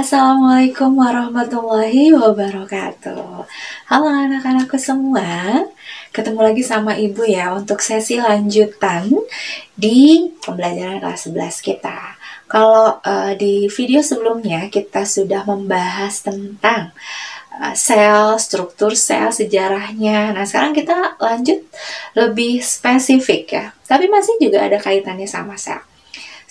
Assalamualaikum warahmatullahi wabarakatuh. Halo anak-anakku semua, ketemu lagi sama Ibu ya untuk sesi lanjutan di pembelajaran kelas 11 kita. Kalau di video sebelumnya kita sudah membahas tentang sel, struktur sel, sejarahnya. Nah, sekarang kita lanjut lebih spesifik ya, tapi masih juga ada kaitannya sama sel.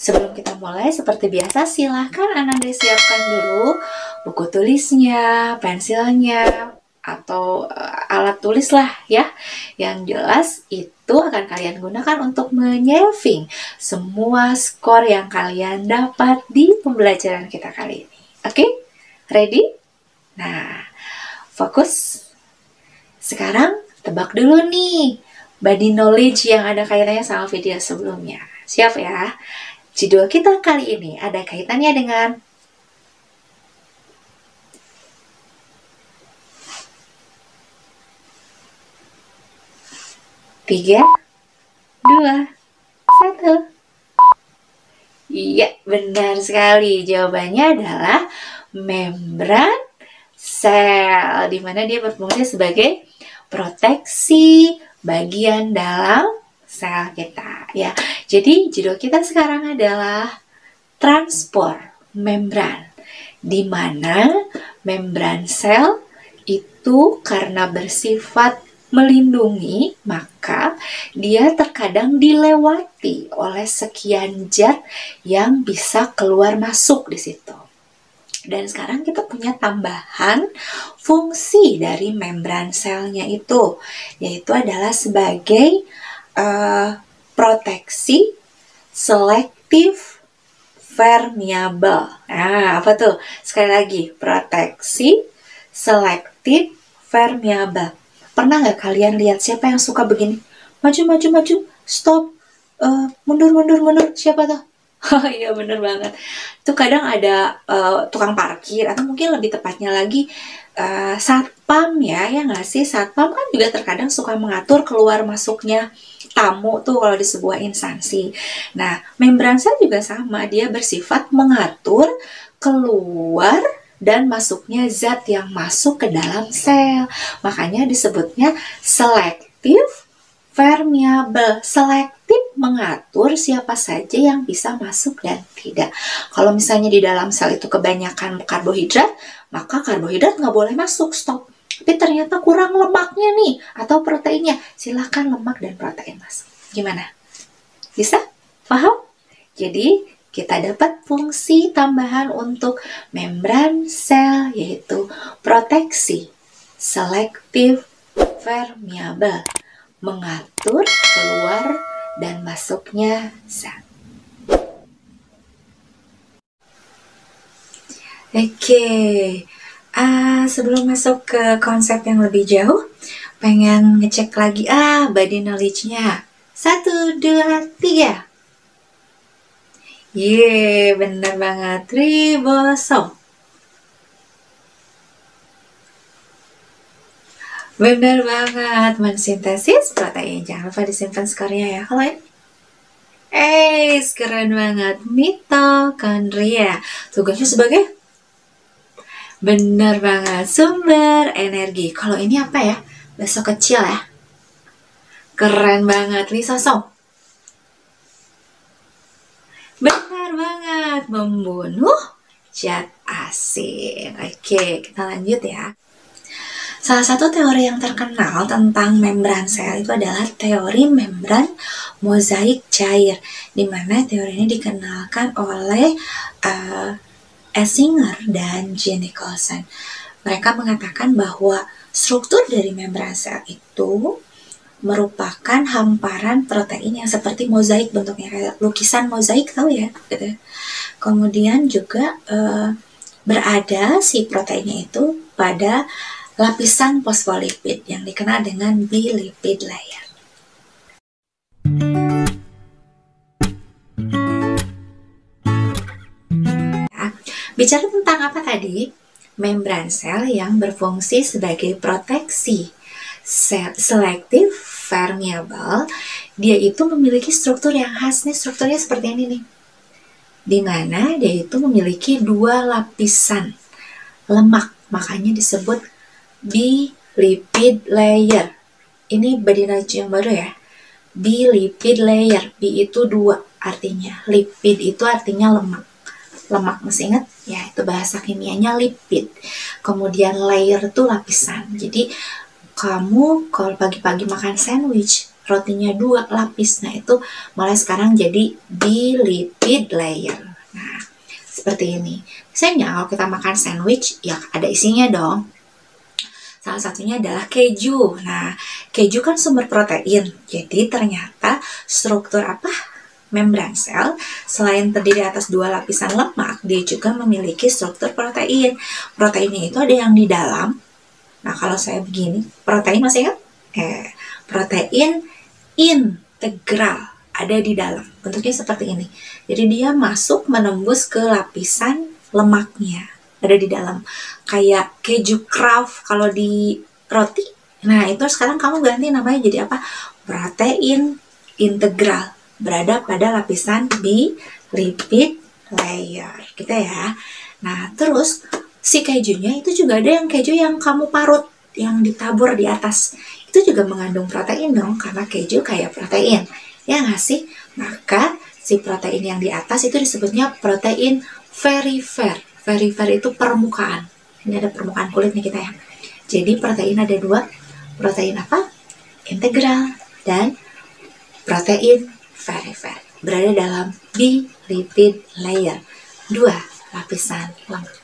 Sebelum kita mulai, seperti biasa, silahkan Ananda siapkan dulu buku tulisnya, pensilnya, atau alat tulis lah ya. Yang jelas itu akan kalian gunakan untuk menyaving semua skor yang kalian dapat di pembelajaran kita kali ini. Oke? Ready? Nah, fokus. Sekarang tebak dulu nih body knowledge yang ada kaitannya sama video sebelumnya. Siap ya? Judul kita kali ini ada kaitannya dengan tiga, dua, satu. Iya, benar sekali. Jawabannya adalah membran sel, di mana dia berfungsi sebagai proteksi bagian dalam sel kita ya. Jadi judul kita sekarang adalah transport membran, di mana membran sel itu karena bersifat melindungi, maka dia terkadang dilewati oleh sekian zat yang bisa keluar masuk di situ. Dan sekarang kita punya tambahan fungsi dari membran selnya itu, yaitu adalah sebagai proteksi selektif permeable. Nah, apa tuh? Sekali lagi, proteksi selektif permeable. Pernah nggak kalian lihat siapa yang suka begini? Maju, maju, maju, stop, mundur, mundur, mundur. Siapa tuh? Oh iya, bener banget. Itu kadang ada tukang parkir, atau mungkin lebih tepatnya lagi satpam ya nggak sih? Satpam kan juga terkadang suka mengatur keluar masuknya tamu tuh kalau di sebuah instansi. Nah, membran sel juga sama, dia bersifat mengatur keluar dan masuknya zat yang masuk ke dalam sel. Makanya disebutnya selektif permeable. Selektif mengatur siapa saja yang bisa masuk dan tidak. Kalau misalnya di dalam sel itu kebanyakan karbohidrat, maka karbohidrat nggak boleh masuk, stop. Tapi ternyata kurang lemaknya nih, atau proteinnya, silahkan lemak dan protein masuk. Gimana? Bisa? Paham? Jadi, kita dapat fungsi tambahan untuk membran sel, yaitu proteksi selektif permeable, mengatur keluar dan masuknya zat. Oke. Sebelum masuk ke konsep yang lebih jauh, pengen ngecek lagi body knowledge-nya. 1, 2, 3. Yeay, bener banget. Ribosom. Bener banget. Mensintesis protein. Jangan lupa disimpan skornya ya. Kalau ini. Keren banget. Mitokondria. Tugasnya sebagai bener banget, sumber energi. Kalau ini apa ya? Besok kecil ya. Keren banget, lisosom. Benar banget, membunuh zat asing. Oke, kita lanjut ya. Salah satu teori yang terkenal tentang membran sel itu adalah teori membran mozaik cair, di mana teori ini dikenalkan oleh Esinger dan J. Nicholson. Mereka mengatakan bahwa struktur dari membran sel itu merupakan hamparan protein yang seperti mozaik bentuknya, kayak lukisan mozaik, tahu ya? Gitu. Kemudian juga berada si proteinnya itu pada lapisan fosfolipid yang dikenal dengan bilipid layer. Bicara tentang apa tadi? Membran sel yang berfungsi sebagai proteksi selektif permeable, dia itu memiliki struktur yang khas nih. Strukturnya seperti ini nih. di mana dia itu memiliki 2 lapisan lemak, makanya disebut bilipid layer. Ini body knowledge yang baru ya. Bilipid layer, bi itu 2 artinya, lipid itu artinya lemak. Lemak, masih ingat? Ya, itu bahasa kimianya lipid. Kemudian layer itu lapisan. Jadi kamu kalau pagi-pagi makan sandwich, rotinya 2 lapis. Nah, itu mulai sekarang jadi bilipid layer. Nah, seperti ini. Biasanya kalau kita makan sandwich, ya ada isinya dong. Salah satunya adalah keju. Nah, keju kan sumber protein. Jadi ternyata struktur membran sel, selain terdiri atas 2 lapisan lemak, dia juga memiliki struktur protein. Proteinnya itu ada yang di dalam. Nah, kalau saya begini, protein masih ingat? Protein integral ada di dalam. Bentuknya seperti ini. Jadi dia masuk menembus ke lapisan lemaknya. Ada di dalam. Kayak keju Kraft kalau di roti. Nah, itu sekarang kamu ganti namanya jadi apa? Protein integral. Berada pada lapisan bilipid layer. Gitu ya. Nah, terus si kejunya itu juga ada yang keju yang kamu parut, yang ditabur di atas. Itu juga mengandung protein dong, karena keju kayak protein. Ya nggak sih? Maka si protein yang di atas itu disebutnya protein perifer. Perifer itu permukaan. Ini ada permukaan kulit nih kita ya. Jadi protein ada 2. Protein apa? Integral dan protein perifer. Berada dalam bilipid layer. 2 lapisan lemak.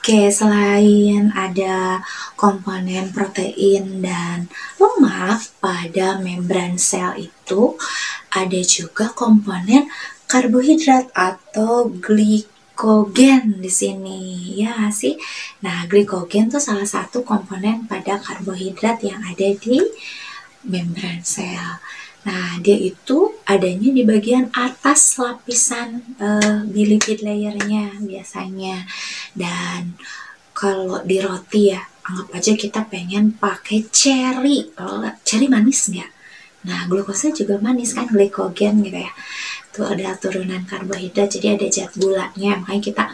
Oke, selain ada komponen protein dan lemak pada membran sel itu, ada juga komponen karbohidrat atau glikogen di sini, ya sih. Nah, glikogen tuh salah satu komponen pada karbohidrat yang ada di membran sel. Nah, dia itu adanya di bagian atas lapisan bilipid layernya biasanya. Dan kalau di roti ya, anggap aja kita pengen pakai cherry. Cherry manis nggak? Nah, glukosa juga manis kan, glikogen gitu ya. Itu ada turunan karbohidrat, jadi ada zat gulanya. Makanya kita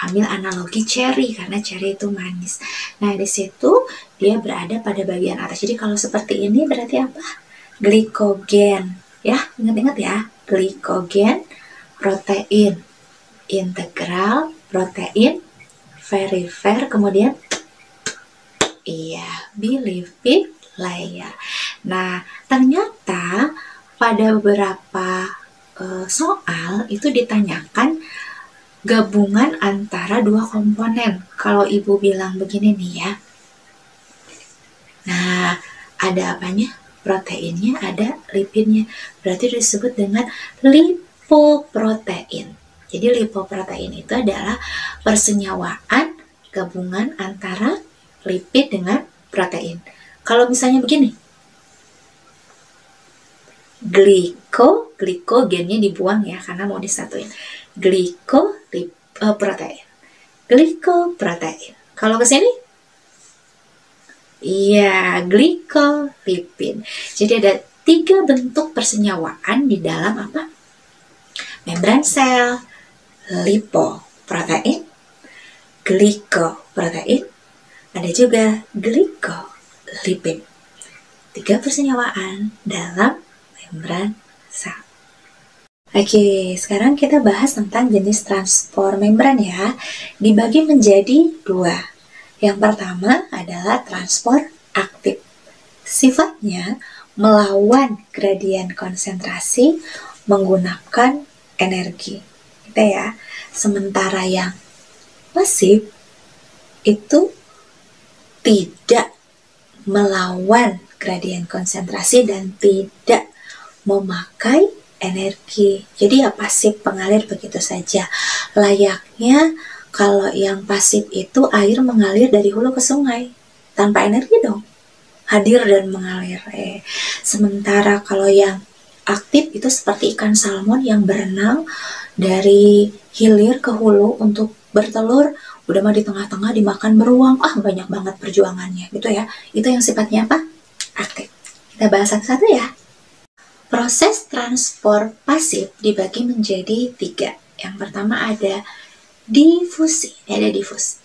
ambil analogi cherry karena cherry itu manis. Nah, di situ dia berada pada bagian atas. Jadi kalau seperti ini berarti apa? Glikogen. Ya, ingat-ingat ya. Glikogen, protein integral, protein perifer, kemudian bilipid layer. Nah, ternyata pada beberapa soal itu ditanyakan gabungan antara 2 komponen. Kalau ibu bilang begini nih ya. Nah, ada apanya? Proteinnya, ada lipidnya. Berarti disebut dengan lipoprotein. Jadi lipoprotein itu adalah persenyawaan gabungan antara lipid dengan protein. Kalau misalnya begini, glikogennya dibuang ya karena mau disatuin. Glikoprotein. Glikoprotein. Kalau ke sini, iya, glikolipid. Jadi ada 3 bentuk persenyawaan di dalam apa? Membran sel. Lipoprotein, glikoprotein, ada juga glikolipid. 3 persenyawaan dalam membran sel. Oke, sekarang kita bahas tentang jenis transport membran ya. Dibagi menjadi 2. Yang pertama adalah transport aktif. Sifatnya melawan gradien konsentrasi menggunakan energi. Gitu ya. Sementara yang pasif itu tidak melawan gradien konsentrasi dan tidak memakai energi. Jadi ya pasif, pengalir begitu saja. Layaknya kalau yang pasif itu air mengalir dari hulu ke sungai tanpa energi dong, hadir dan mengalir. Sementara kalau yang aktif itu seperti ikan salmon yang berenang dari hilir ke hulu untuk bertelur, udah mah di tengah-tengah dimakan beruang, banyak banget perjuangannya gitu ya. Itu yang sifatnya apa? Aktif. Kita bahas satu-satu ya. Proses transport pasif dibagi menjadi 3. Yang pertama ada difusi. Ada difusi.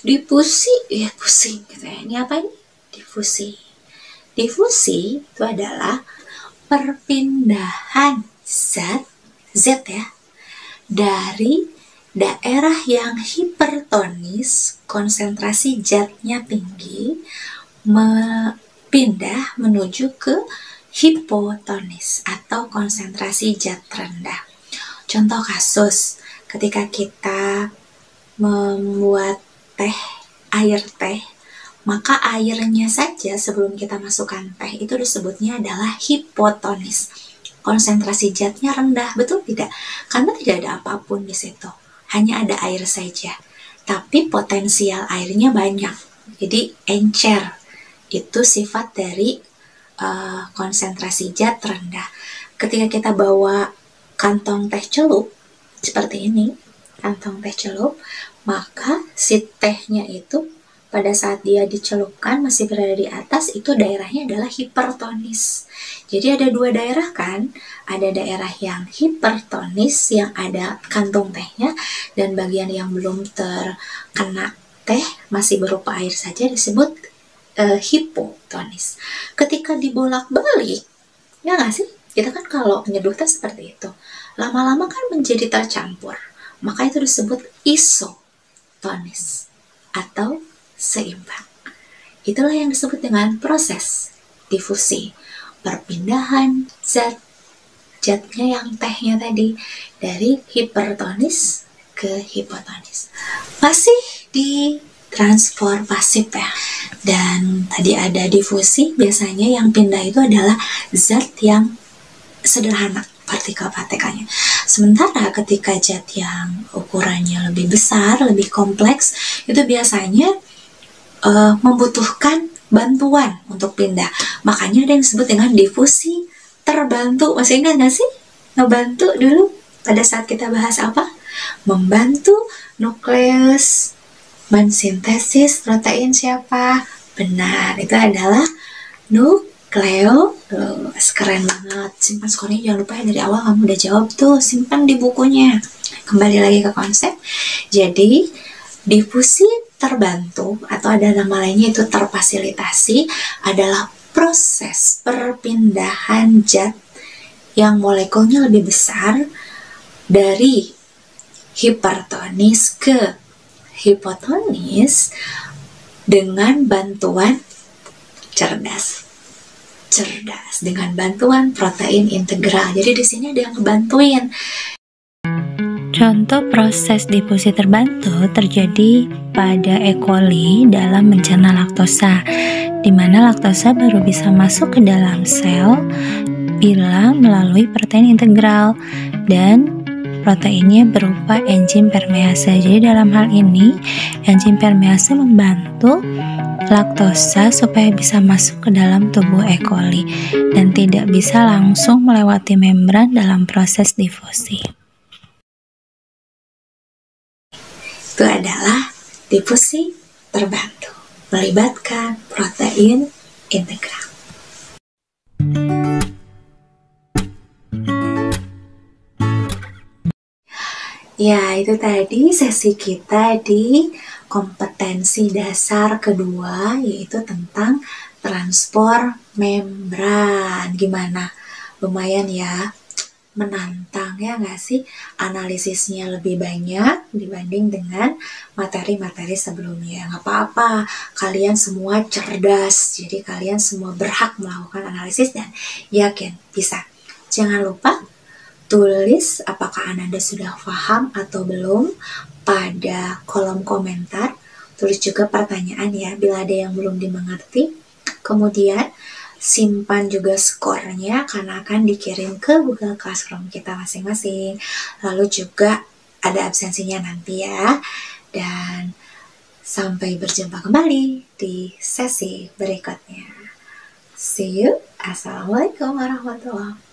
Difusi, ya pusing gitu ya. Ini apa ini? Difusi. Difusi itu adalah perpindahan zat ya, dari daerah yang hipertonis, konsentrasi zatnya tinggi, pindah menuju ke hipotonis atau konsentrasi zat rendah. Contoh kasus, ketika kita membuat air teh, maka airnya saja sebelum kita masukkan teh itu disebutnya adalah hipotonis. Konsentrasi zatnya rendah, betul tidak? Karena tidak ada apapun di situ, hanya ada air saja. Tapi potensial airnya banyak. Jadi encer itu sifat dari konsentrasi zat rendah. Ketika kita bawa kantong teh celup seperti ini, kantong teh celup, maka si tehnya itu pada saat dia dicelupkan masih berada di atas, itu daerahnya adalah hipertonis. Jadi ada 2 daerah kan, ada daerah yang hipertonis yang ada kantong tehnya, dan bagian yang belum terkena teh masih berupa air saja disebut hipotonis. Ketika dibolak-balik, ya nggak sih? Kita kan kalau menyeduh teh seperti itu, lama-lama kan menjadi tercampur, maka itu disebut isotonis atau seimbang. Itulah yang disebut dengan proses difusi, perpindahan zatnya yang tehnya tadi dari hipertonis ke hipotonis. Masih di transport pasif ya. Dan tadi ada difusi, biasanya yang pindah itu adalah zat yang sederhana, partikel-partikelnya. Sementara ketika zat yang ukurannya lebih besar, lebih kompleks, itu biasanya membutuhkan bantuan untuk pindah. Makanya ada yang disebut dengan difusi terbantu. Masih ingat nggak sih? Ngebantu dulu pada saat kita bahas apa? Membantu nukleus mensintesis protein siapa? Benar, itu adalah nukleolus. Keren banget. Simpan skornya, jangan lupa ya, dari awal kamu udah jawab tuh, simpan di bukunya. Kembali lagi ke konsep. Jadi difusi terbantu atau ada nama lainnya itu terfasilitasi adalah proses perpindahan zat yang molekulnya lebih besar dari hipertonis ke hipotonis dengan bantuan cerdas dengan bantuan protein integral. Jadi di sini ada yang ngebantuin. Contoh proses difusi terbantu terjadi pada E. coli dalam mencerna laktosa, di mana laktosa baru bisa masuk ke dalam sel bila melalui protein integral dan proteinnya berupa enzim permease. Jadi dalam hal ini, enzim permease membantu laktosa supaya bisa masuk ke dalam tubuh E. coli dan tidak bisa langsung melewati membran dalam proses difusi. Itu adalah difusi terbantu, melibatkan protein integral. Ya, itu tadi sesi kita di kompetensi dasar kedua, yaitu tentang transport membran. Gimana? Lumayan ya, menantang ya nggak sih? Analisisnya lebih banyak dibanding dengan materi-materi sebelumnya. Nggak apa-apa, kalian semua cerdas, jadi kalian semua berhak melakukan analisis dan yakin bisa. Jangan lupa tulis apakah Ananda sudah paham atau belum pada kolom komentar. Tulis juga pertanyaan ya bila ada yang belum dimengerti. Kemudian simpan juga skornya karena akan dikirim ke Google Classroom kita masing-masing. Lalu juga ada absensinya nanti ya. Dan sampai berjumpa kembali di sesi berikutnya. See you. Assalamualaikum warahmatullahi wabarakatuh.